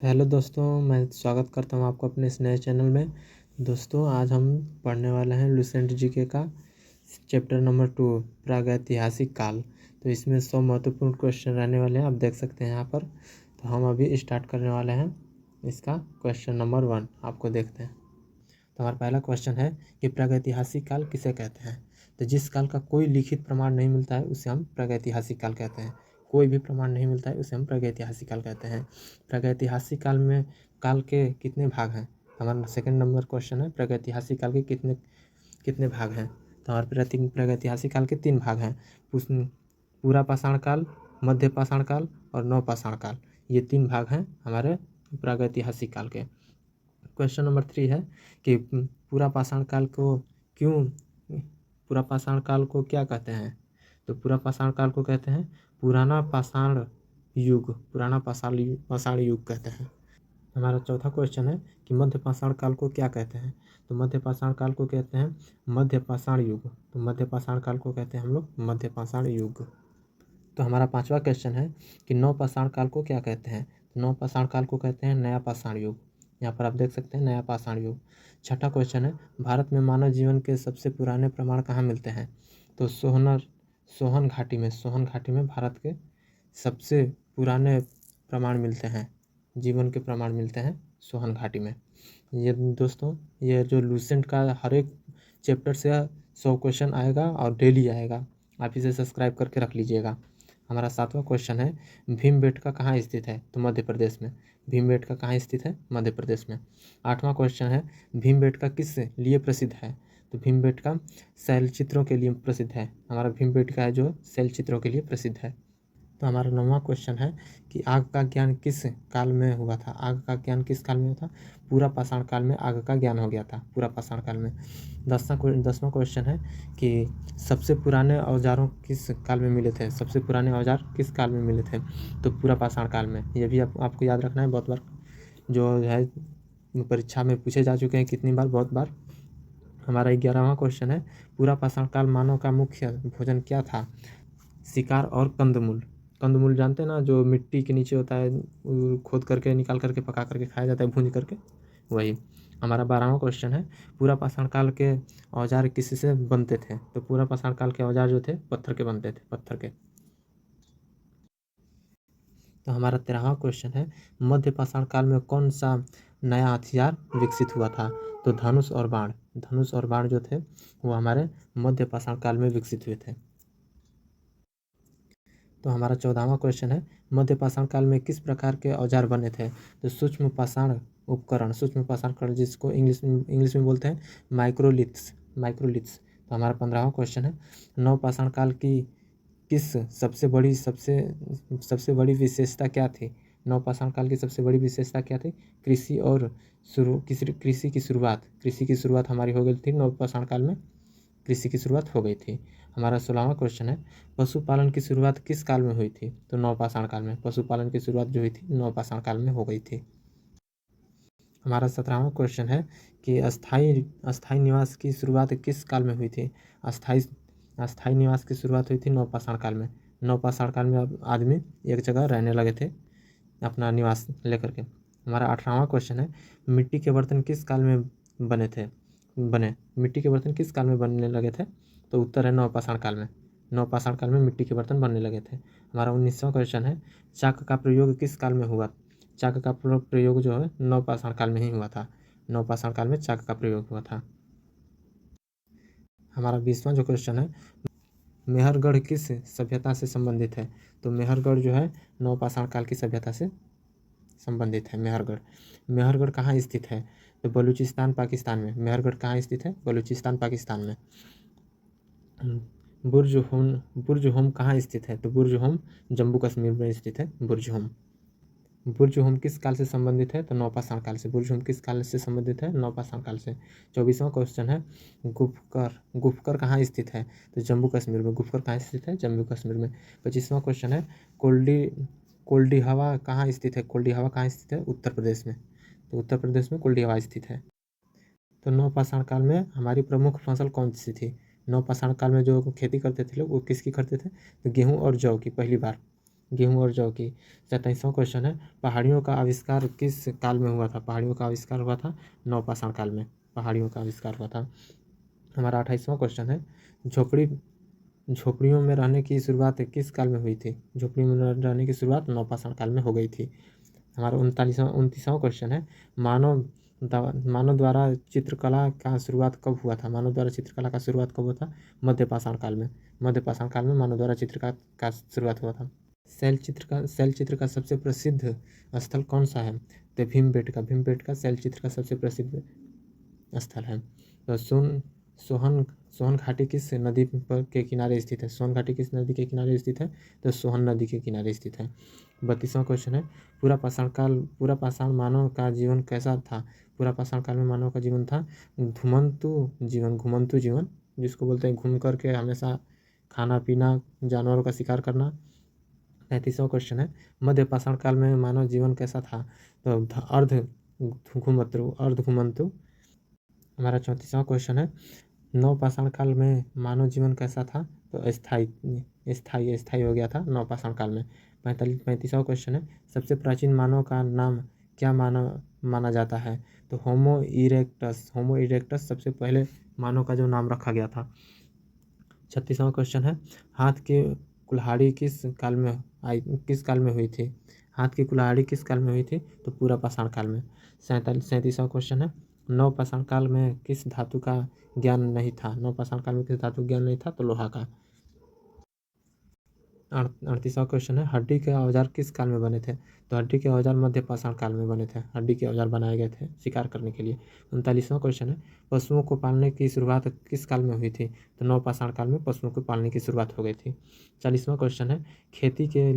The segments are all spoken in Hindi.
हेलो दोस्तों, मैं स्वागत करता हूं आपको अपने इस नए चैनल में। दोस्तों, आज हम पढ़ने वाले हैं लुसेंट जीके का चैप्टर नंबर 2 प्रागैतिहासिक काल। तो इसमें 100 महत्वपूर्ण क्वेश्चन रहने वाले हैं, आप देख सकते हैं यहाँ पर। तो हम अभी स्टार्ट करने वाले हैं इसका क्वेश्चन नंबर 1। आपको देखते हैं। तो हमारा पहला क्वेश्चन है कि प्रागैतिहासिक काल किसे कहते हैं। तो जिस काल का कोई लिखित प्रमाण नहीं मिलता है उसे हम प्रागैतिहासिक काल कहते हैं। कोई भी प्रमाण नहीं मिलता है उसे हम प्रागैतिहासिक काल कहते हैं। प्रागैतिहासिक काल में काल के कितने भाग हैं। हमारा सेकंड नंबर क्वेश्चन है, प्रागैतिहासिक काल के कितने कितने भाग हैं। तो हमारे प्रागैतिहासिक काल के 3 भाग हैं। पूरा पाषाण काल, मध्य पाषाण काल और नवपाषाण काल। ये 3 भाग हैं हमारे प्रागैतिहासिक काल के। क्वेश्चन नंबर 3 है कि पूरा पाषाण काल को पूरा पाषाण काल को क्या कहते हैं। तो पूरा पाषाण काल को कहते हैं पुराना पाषाण युग। पुराना पाषाण युग कहते हैं। हमारा चौथा क्वेश्चन है कि मध्य पाषाण काल को क्या कहते हैं। तो मध्य पाषाण काल को कहते हैं मध्य पाषाण युग। तो मध्य पाषाण काल को कहते हैं हम लोग मध्य पाषाण युग। तो हमारा 5वां क्वेश्चन है कि नवपाषाण काल को क्या कहते हैं। तो नवपाषाण काल को कहते हैं नया पाषाण युग। यहाँ पर आप देख सकते हैं नया पाषाण युग। 6ठा क्वेश्चन है भारत में मानव जीवन के सबसे पुराने प्रमाण कहाँ मिलते हैं। तो सोहन घाटी में भारत के सबसे पुराने प्रमाण मिलते हैं, जीवन के प्रमाण मिलते हैं सोहन घाटी में। ये दोस्तों, ये जो लूसेंट का हर एक चैप्टर से 100 क्वेश्चन आएगा और डेली आएगा। आप इसे सब्सक्राइब करके रख लीजिएगा। हमारा 7वां क्वेश्चन है भीमबेटका कहाँ स्थित है। तो मध्य प्रदेश में। भीमबेटका कहाँ स्थित है, मध्य प्रदेश में। 8वां क्वेश्चन है भीमबेटका किस लिए प्रसिद्ध है। तो भीमबेटका शैलचित्रों के लिए प्रसिद्ध है। हमारा भीमबेटका है जो शैलचित्रों के लिए प्रसिद्ध है। तो हमारा 9वां क्वेश्चन है कि आग का ज्ञान किस काल में हुआ था। आग का ज्ञान किस काल में हुआ था। पूरा पाषाण काल में आग का ज्ञान हो गया था, पूरा पाषाण काल में। 10वां क्वेश्चन है कि सबसे पुराने औजारों किस काल में मिले थे। सबसे पुराने औजार किस काल में मिले थे। तो पूरा पाषाण काल में। ये भी आपको याद रखना है, बहुत बार जो है परीक्षा में पूछे जा चुके हैं, कितनी बार, बहुत बार। हमारा 11वां क्वेश्चन है पूरा पाषाण काल मानव का मुख्य भोजन क्या था। शिकार और कंदमूल। कंदमूल जानते हैं ना, जो मिट्टी के नीचे होता है, खोद करके निकाल करके पका करके खाया जाता है, भून करके, वही। हमारा 12वां क्वेश्चन है पूरा पाषाण काल के औजार किससे बनते थे। तो पूरा पाषाण काल के औजार जो थे पत्थर के बनते थे, पत्थर के। तो हमारा 13वां क्वेश्चन है मध्य पाषाण काल में कौन सा नया हथियार विकसित हुआ था। तो धनुष और बाण। धनुष और बाण जो थे वो हमारे मध्य पाषाण काल में विकसित हुए थे। तो हमारा 14वां क्वेश्चन है मध्य पाषाण काल में किस प्रकार के औजार बने थे। तो सूक्ष्म पाषाण उपकरण जिसको इंग्लिश में बोलते हैं माइक्रोलिथ्स। तो हमारा 15वां क्वेश्चन है नव पाषाण काल की किस सबसे बड़ी विशेषता क्या थी। नव पाषाण काल की सबसे बड़ी विशेषता क्या थी। कृषि की शुरुआत हमारी हो गई थी नव पाषाण काल में। कृषि की शुरुआत हो गई थी। हमारा 16वां क्वेश्चन है पशुपालन की शुरुआत किस काल में हुई थी। तो नवपाषाण काल में। पशुपालन की शुरुआत जो हुई थी नवपाषाण काल में हो गई थी। हमारा 17वां क्वेश्चन है कि अस्थाई निवास की शुरुआत किस काल में हुई थी। अस्थाई निवास की शुरुआत हुई थी नवपाषाण काल में। नवपाषाण काल में आदमी एक जगह रहने लगे थे अपना निवास लेकर के। हमारा 18वां क्वेश्चन है मिट्टी के बर्तन किस काल में मिट्टी के बर्तन किस काल में बनने लगे थे। तो उत्तर है नवपाषाण काल में। नवपाषाण काल में मिट्टी के बर्तन बनने लगे थे। हमारा 19वां क्वेश्चन है चाक का प्रयोग किस काल में हुआ। चाक का प्रयोग जो है नवपाषाण काल में ही हुआ था। नवपाषाण काल में चाक का प्रयोग हुआ था। हमारा 20वां जो क्वेश्चन है मेहरगढ़ किस सभ्यता से संबंधित है। तो मेहरगढ़ जो है नवपाषाण काल की सभ्यता से संबंधित है। मेहरगढ़ कहाँ स्थित है। तो बलूचिस्तान पाकिस्तान में। मेहरगढ़ कहाँ स्थित है, बलूचिस्तान पाकिस्तान में। बुर्ज होम कहाँ स्थित है। तो बुर्ज होम जम्मू कश्मीर में स्थित है। बुर्ज होम किस काल से संबंधित है। तो नवपाषाण काल से। बुर्ज होम किस काल से संबंधित है, नवपाषाण काल से। 24वां क्वेश्चन है गुफकर कहाँ स्थित है। तो जम्मू कश्मीर में। गुफकर कहाँ स्थित है, जम्मू कश्मीर में। 25वां क्वेश्चन है कोल्डी हवा कहाँ स्थित है। कोल्डी हवा कहाँ स्थित है, उत्तर प्रदेश में। तो उत्तर प्रदेश में कोल्डी हवा स्थित है। तो नवपाषाण काल में हमारी प्रमुख फसल कौन सी थी। नवपाषाण काल में जो खेती करते थे लोग वो किसकी करते थे। तो गेहूँ और जौ की, पहली बार गेहूँ और जौ की। 27वां क्वेश्चन है पहाड़ियों का आविष्कार किस काल में हुआ था? पहाड़ियों का आविष्कार हुआ था नवपाषाण काल में, पहाड़ियों का आविष्कार हुआ था। हमारा 28वां क्वेश्चन है झोपड़ियों में रहने की शुरुआत किस काल में हुई थी? झोपड़ियों में रहने की शुरुआत नवपाषाण काल में हो गई थी। हमारा 29वां क्वेश्चन है मानव द्वारा चित्रकला का शुरुआत कब हुआ था? मानव द्वारा चित्रकला का शुरुआत कब हुआ था? मध्यपाषाण काल में। मध्यपाषाण काल में मानव द्वारा चित्रकला का शुरुआत हुआ था। शैल चित्र का सबसे प्रसिद्ध स्थल कौन सा है? तो भीमबेटका शैल चित्र का सबसे प्रसिद्ध स्थल है। तो सोहन घाटी किस नदी पर के किनारे स्थित है? सोहन घाटी किस नदी के किनारे स्थित है? तो सोहन नदी के किनारे स्थित है। 32वां क्वेश्चन है पूरा पाषाण मानव का जीवन कैसा था? पूरा पाषाण काल में मानव का जीवन था घुमंतु जीवन, जिसको बोलते हैं घूम करके हमेशा खाना पीना, जानवरों का शिकार करना। 35वां क्वेश्चन है मध्य पाषाण काल में मानव जीवन कैसा था? तो अर्ध घुमंतु। हमारा 34वां क्वेश्चन है नवपाषाण काल में मानव जीवन कैसा था? तो स्थायी हो गया था नवपाषाण काल में। 35वां क्वेश्चन है सबसे प्राचीन मानव का नाम क्या माना जाता है? तो होमो इरेक्टस सबसे पहले मानव का जो नाम रखा गया था। 36वां क्वेश्चन है हाथ की कुल्हाड़ी किस काल में हुई थी? हाथ की कुल्हाड़ी किस काल में हुई थी? तो पूरा पाषाण काल में। 37वां क्वेश्चन है नवपाषाण काल में किस धातु का ज्ञान नहीं था? नवपाषाण काल में किस धातु का ज्ञान नहीं था? तो लोहा का। 38वां क्वेश्चन है हड्डी के औजार किस काल में बने थे? तो हड्डी के औजार मध्य पाषाण काल में बने थे। हड्डी के औजार बनाए गए थे शिकार करने के लिए। 39वां क्वेश्चन है पशुओं को पालने की शुरुआत किस काल में हुई थी? तो नवपाषाण काल में पशुओं को पालने की शुरुआत हो गई थी। 40वां क्वेश्चन है खेती के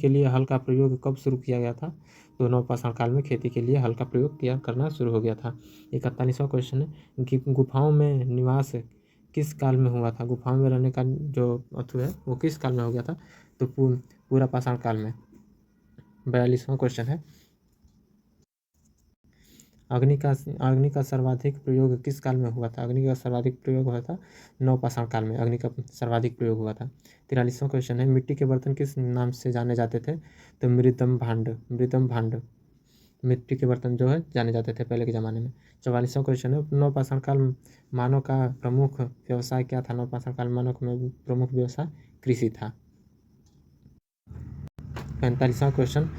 लिए हल का प्रयोग कब शुरू किया गया था? तो नवपाषाण काल में खेती के लिए हल का प्रयोग करना शुरू हो गया था। 41वां क्वेश्चन है गुफाओं में निवास किस काल में हुआ था? गुफाओं में रहने का जो अथु है वो किस काल में हो गया था? तो पूरा पाषाण काल में। 42वां क्वेश्चन है अग्नि का सर्वाधिक प्रयोग किस काल में हुआ था? अग्नि का सर्वाधिक प्रयोग हुआ था नवपाषाण काल में। अग्नि का सर्वाधिक प्रयोग हुआ था। 43वां क्वेश्चन है मिट्टी के बर्तन किस नाम से जाने जाते थे? तो मृदम भांड मिट्टी के बर्तन जो है जाने जाते थे पहले के ज़माने में। 44वां क्वेश्चन है नवपाषाण काल मानव का प्रमुख व्यवसाय क्या था? नवपाषाण काल मानव का प्रमुख व्यवसाय कृषि था। 45वां क्वेश्चन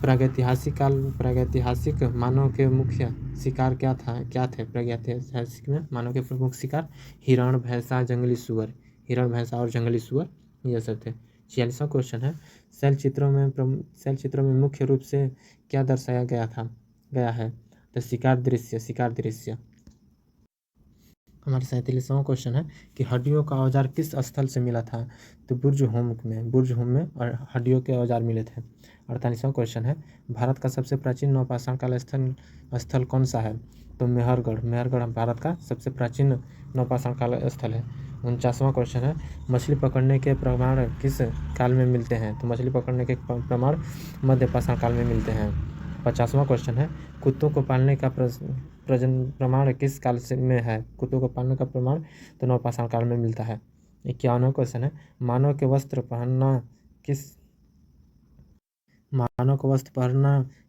प्रागैतिहासिक मानव के मुख्य शिकार क्या थे? प्रागैतिहासिक में मानव के प्रमुख शिकार हिरण, भैंसा, जंगली सुअर, और जंगली सुअर ये सब थे। 46वां क्वेश्चन है शैल चित्रों में मुख्य रूप से क्या दर्शाया गया है? तो शिकार दृश्य। हमारा 37वां क्वेश्चन है कि हड्डियों का औजार किस स्थल से मिला था? तो बुर्ज होम में और हड्डियों के औजार मिले थे। 48वां क्वेश्चन है भारत का सबसे प्राचीन नवपाषाण काल स्थल कौन सा है? तो मेहरगढ़ भारत का सबसे प्राचीन नवपाषाण काल स्थल है। 49वां क्वेश्चन है मछली पकड़ने के प्रमाण किस काल में मिलते हैं? तो मछली पकड़ने के प्रमाण मध्यपाषाण काल में मिलते हैं। 50वां क्वेश्चन है कुत्तों को पालने का प्रमाण किस काल से में है? कुत्तों को पालने का प्रमाण तो नवपाषाण काल में मिलता है। 51वां क्वेश्चन है मानव के वस्त्र पहनना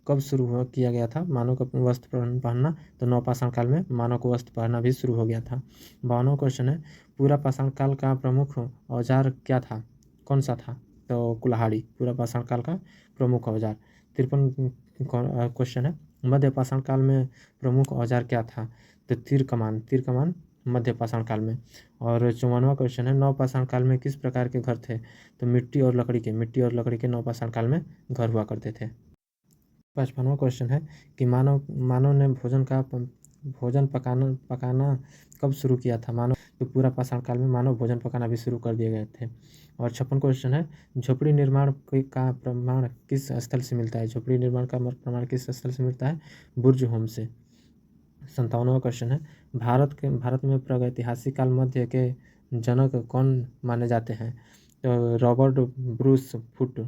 कब शुरू किया गया था? मानव का वस्त्र पहनना तो नवपाषाण काल में मानव को वस्त्र पहनना भी शुरू हो गया था। 52वां क्वेश्चन है पूरा पाषाण काल का प्रमुख औजार क्या था? कौन सा था? तो कुल्हाड़ी पूरा पाषाण काल का प्रमुख औजार। 53 क्वेश्चन है मध्य पाषाण काल में प्रमुख औजार क्या था? तो तीर कमान मध्य पाषाण काल में। और 54वां क्वेश्चन है नवपाषाण काल में किस प्रकार के घर थे? तो मिट्टी और लकड़ी के नवपाषाण काल में घर हुआ करते थे। 55वां क्वेश्चन है कि मानव ने भोजन पकाना कब शुरू किया था? तो पूरा पाषाण काल में मानव भोजन पकाना भी शुरू कर दिए गए थे। और 56 क्वेश्चन है झोपड़ी निर्माण का प्रमाण किस स्थल से मिलता है? झोपड़ी निर्माण का प्रमाण किस स्थल से मिलता है? बुर्ज होम से। 57वां क्वेश्चन है भारत में प्रागैतिहासिक काल मध्य के जनक कौन माने जाते हैं? तो रॉबर्ट ब्रूस फुट।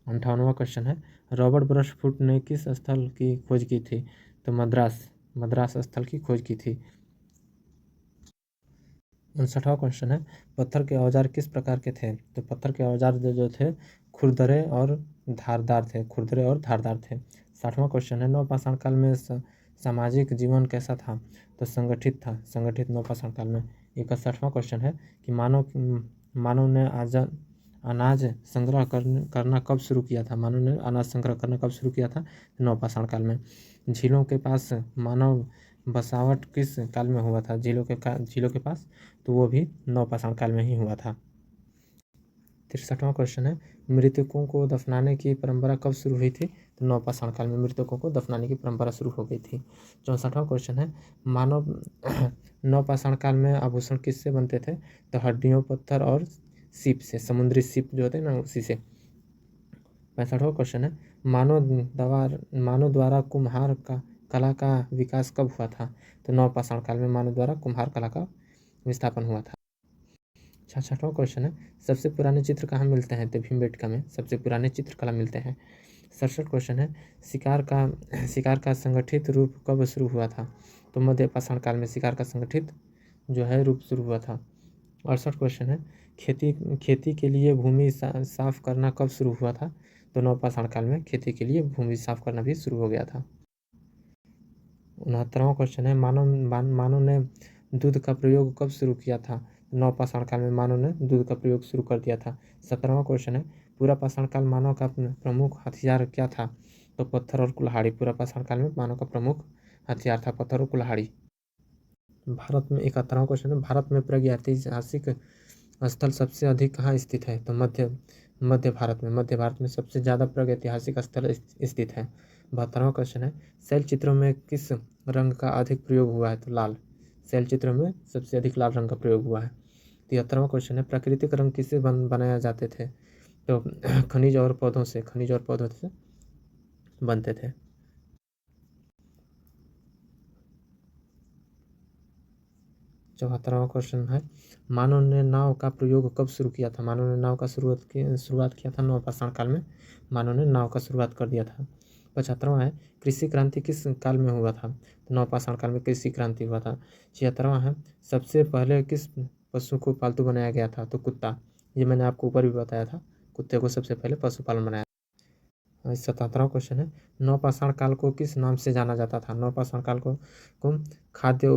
58वां क्वेश्चन है रॉबर्ट ब्रश फुट ने किस स्थल की खोज की थी? तो मद्रास स्थल की खोज की थी। 59वां क्वेश्चन है, पत्थर के औजार किस प्रकार के थे? तो पत्थर के औजार जो थे खुरदरे और धारदार थे, खुरदरे और धारदार थे। 60वां क्वेश्चन है, नवपाषाण काल में सामाजिक जीवन कैसा था? तो संगठित था, संगठित नवपाषाण काल में। 61वां क्वेश्चन है कि मानव ने अनाज संग्रह करना कब शुरू किया था? मानव ने अनाज संग्रह करना कब शुरू किया था? नवपाषाण काल में। झीलों के पास मानव बसावट किस काल में हुआ था? झीलों के पास, तो वो भी नवपाषाण काल में ही हुआ था। 63वां क्वेश्चन है, मृतकों को दफनाने की परंपरा कब शुरू हुई थी? तो नवपाषाण काल में मृतकों को दफनाने की परंपरा शुरू हो गई थी। 64वां क्वेश्चन है, मानव नवपाषाण काल में आभूषण किससे बनते थे? तो हड्डियों, पत्थर और सीप से, समुद्री सीप जो होते हैं ना, उसी से। 65वां क्वेश्चन है, मानव द्वारा कुम्हार का कला का विकास कब हुआ था? तो नवपाषाण काल में मानव द्वारा कुम्हार कला का विस्थापन हुआ था। 66वां क्वेश्चन है, सबसे पुराने चित्र कहाँ मिलते हैं? तो भीमबेटका में सबसे पुराने चित्रकला मिलते हैं। 67 क्वेश्चन है, शिकार का संगठित रूप कब शुरू हुआ था? तो मध्यपाषाण काल में शिकार का संगठित जो है रूप शुरू हुआ था। 68 क्वेश्चन है, खेती के लिए भूमि साफ करना कब शुरू हुआ था? तो नवपाषाण काल में खेती के लिए भूमि साफ करना भी शुरू हो गया था। 69वां क्वेश्चन है, मानव ने दूध का प्रयोग कब शुरू किया था? नवपाषाण काल में मानव ने दूध का प्रयोग शुरू कर दिया था। 17वां क्वेश्चन है, पूरा पाषाण काल मानव का प्रमुख हथियार क्या था? तो पत्थर और कुल्हाड़ी। पूरा पाषाण काल में मानव का प्रमुख हथियार था पत्थर और कुल्हाड़ी। भारत में 71वां क्वेश्चन है, भारत में प्रागैतिहासिक स्थल सबसे अधिक कहाँ स्थित है? तो मध्य भारत में सबसे ज़्यादा प्रागैतिहासिक स्थल स्थित है। 72वां क्वेश्चन है, शैल चित्रों में किस रंग का अधिक प्रयोग हुआ है? तो लाल। शैल चित्रों में सबसे अधिक लाल रंग का प्रयोग हुआ है। 73वां क्वेश्चन है, प्राकृतिक रंग किससे बनाए जाते थे? तो खनिज और पौधों से बनते थे। 74वां क्वेश्चन है, मानव ने नाव का प्रयोग कब शुरू किया था? मानव ने नाव का शुरुआत किया था नवपाषाण काल में। मानव ने नाव का शुरुआत कर दिया था। 75वां है, कृषि क्रांति किस काल में हुआ था? तो नवपाषाण काल में कृषि क्रांति हुआ था। 76वां है, सबसे पहले किस पशु को पालतू बनाया गया था? तो कुत्ता। ये मैंने आपको ऊपर भी बताया था, कुत्ते को सबसे पहले पशुपालन बनाया। 77वां क्वेश्चन है, नवपाषाण काल को किस नाम से जाना जाता था? नवपाषाण काल को खाद्य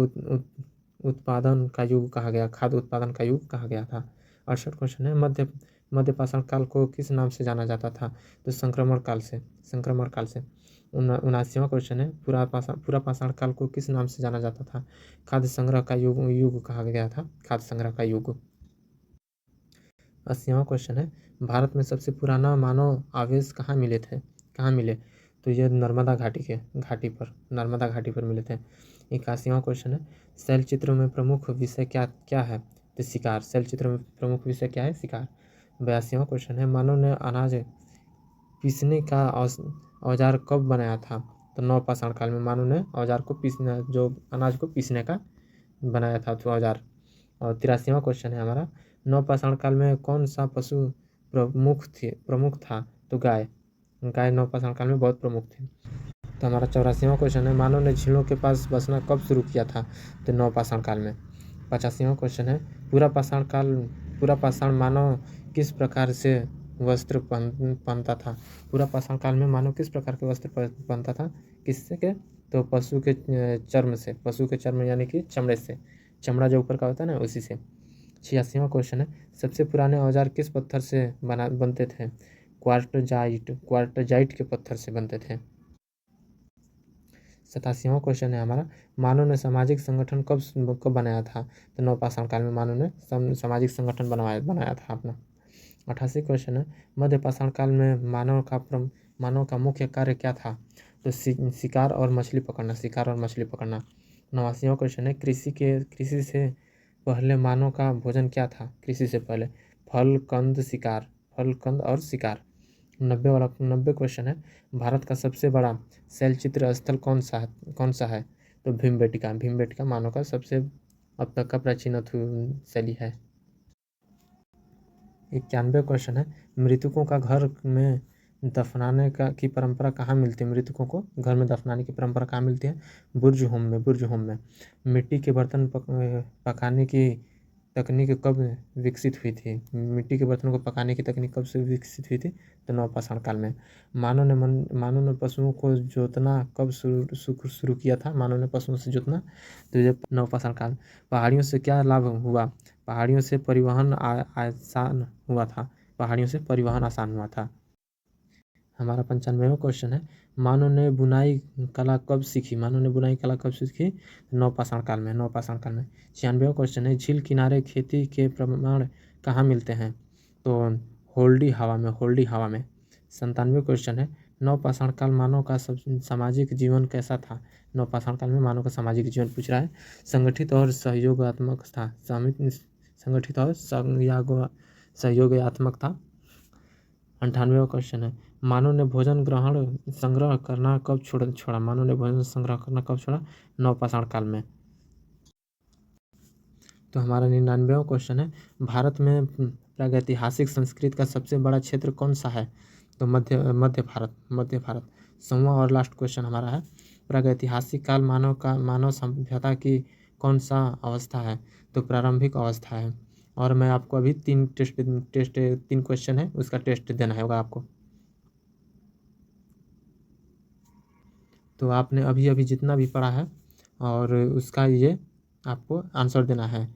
उत्पादन का युग कहा गया, खाद्य उत्पादन का युग कहा गया था। 68 क्वेश्चन है, मध्यपाषाण काल को किस नाम से जाना जाता था? तो संक्रमण काल से। 79वां क्वेश्चन है, पूरा पाषाण काल को किस नाम से जाना जाता था? खाद्य संग्रह का युग कहा गया था, खाद्य संग्रह का युग। 80वां क्वेश्चन है, भारत में सबसे पुराना मानव अवशेष कहाँ मिले? तो ये नर्मदा घाटी पर मिले थे। 81वां क्वेश्चन है, शैल चित्रों में प्रमुख विषय क्या है? तो शिकार। शैल चित्रों में प्रमुख विषय क्या है? शिकार। 82वां क्वेश्चन है, मानव ने अनाज पीसने का औजार कब बनाया था? तो नवपाषाण काल में मानव ने जो अनाज को पीसने का बनाया था तो औजार। और 83वां क्वेश्चन है हमारा, नवपाषाण काल में कौन सा पशु प्रमुख था? तो गाय नवपाषाण काल में बहुत प्रमुख थी। तो हमारा 84वां क्वेश्चन है, मानव ने झीलों के पास बसना कब शुरू किया था? तो नवपाषाण काल में। 85वां क्वेश्चन है, पूरा पाषाण मानव किस प्रकार से वस्त्र पहनता था? पूरा पाषाण काल में मानव किस प्रकार के वस्त्र पहनता था? किससे के? तो पशु के चर्म यानी कि चमड़े से, चमड़ा जो ऊपर का होता है ना, उसी से। 86वां क्वेश्चन है, सबसे पुराने औजार किस पत्थर से बनते थे? क्वार्टजाइट के पत्थर से बनते थे। 87वां क्वेश्चन है हमारा, मानव ने सामाजिक संगठन कब बनाया था? तो नवपाषाण काल में मानव ने सामाजिक संगठन बनाया था अपना। 88 क्वेश्चन है, मध्यपाषाण काल में मानव का मुख्य कार्य क्या था? तो शिकार और मछली पकड़ना। 89वां क्वेश्चन है, कृषि से पहले मानव का भोजन क्या था? कृषि से पहले फल कंद और शिकार। 90 क्वेश्चन है, भारत का सबसे बड़ा शैल चित्र स्थल कौन सा है? तो भीमबेटका मानव का सबसे अब तक का प्राचीन शैली है। 91 क्वेश्चन है, मृतकों का घर में दफनाने की परंपरा कहाँ मिलती है? मृतकों को घर में दफनाने की परंपरा कहाँ मिलती है? बुर्ज होम में। मिट्टी के बर्तन पकाने की तकनीक कब विकसित हुई थी? मिट्टी के बर्तनों को पकाने की तकनीक कब से विकसित हुई थी? तो नवपाषाण काल में। मानव ने पशुओं को जोतना कब शुरू किया था? मानव ने पशुओं से जोतना तो ये नवपाषाण काल। पहाड़ियों से क्या लाभ हुआ? पहाड़ियों से परिवहन आसान हुआ था। पहाड़ियों से परिवहन आसान हुआ था। हमारा 95वां क्वेश्चन है, मानव ने बुनाई कला कब सीखी? मानव ने बुनाई कला कब सीखी? नवपाषाण काल में। 96वां क्वेश्चन है, झील किनारे खेती के प्रमाण कहाँ मिलते हैं? तो होल्डी हवा में। 97वां क्वेश्चन है, नवपाषाण काल मानव का सामाजिक जीवन कैसा था? नवपाषाण काल में मानव का सामाजिक जीवन पूछ रहा है। संगठित और सहयोगात्मक था। संगठित और सहयोगात्मक था। 98वां क्वेश्चन है, मानव ने भोजन संग्रह करना कब छोड़ा? मानव ने भोजन संग्रह करना कब छोड़ा? नवपाषाण काल में। तो हमारा 99वां क्वेश्चन है, भारत में प्रागैतिहासिक संस्कृति का सबसे बड़ा क्षेत्र कौन सा है? तो मध्य भारत। 100वां और लास्ट क्वेश्चन हमारा है, प्रागैतिहासिक काल मानव सभ्यता की कौन सा अवस्था है? तो प्रारंभिक अवस्था है। और मैं आपको अभी 3 क्वेश्चन है, उसका टेस्ट देना होगा आपको। तो आपने अभी जितना भी पढ़ा है और उसका ये आपको आंसर देना है।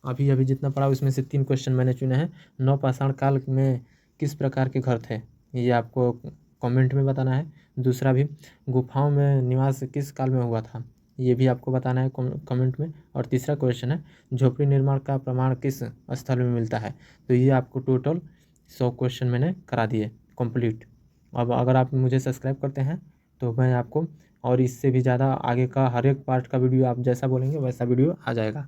अभी जितना पढ़ा उसमें से 3 क्वेश्चन मैंने चुने हैं। नवपाषाण काल में किस प्रकार के घर थे? ये आपको कमेंट में बताना है। दूसरा भी, गुफाओं में निवास किस काल में हुआ था? ये भी आपको बताना है कमेंट में। और तीसरा क्वेश्चन है, झोपड़ी निर्माण का प्रमाण किस स्थल में मिलता है? तो ये आपको टोटल 100 क्वेश्चन मैंने करा दिए कंप्लीट। अब अगर आप मुझे सब्सक्राइब करते हैं तो मैं आपको और इससे भी ज़्यादा आगे का हर एक पार्ट का वीडियो आप जैसा बोलेंगे वैसा वीडियो आ जाएगा।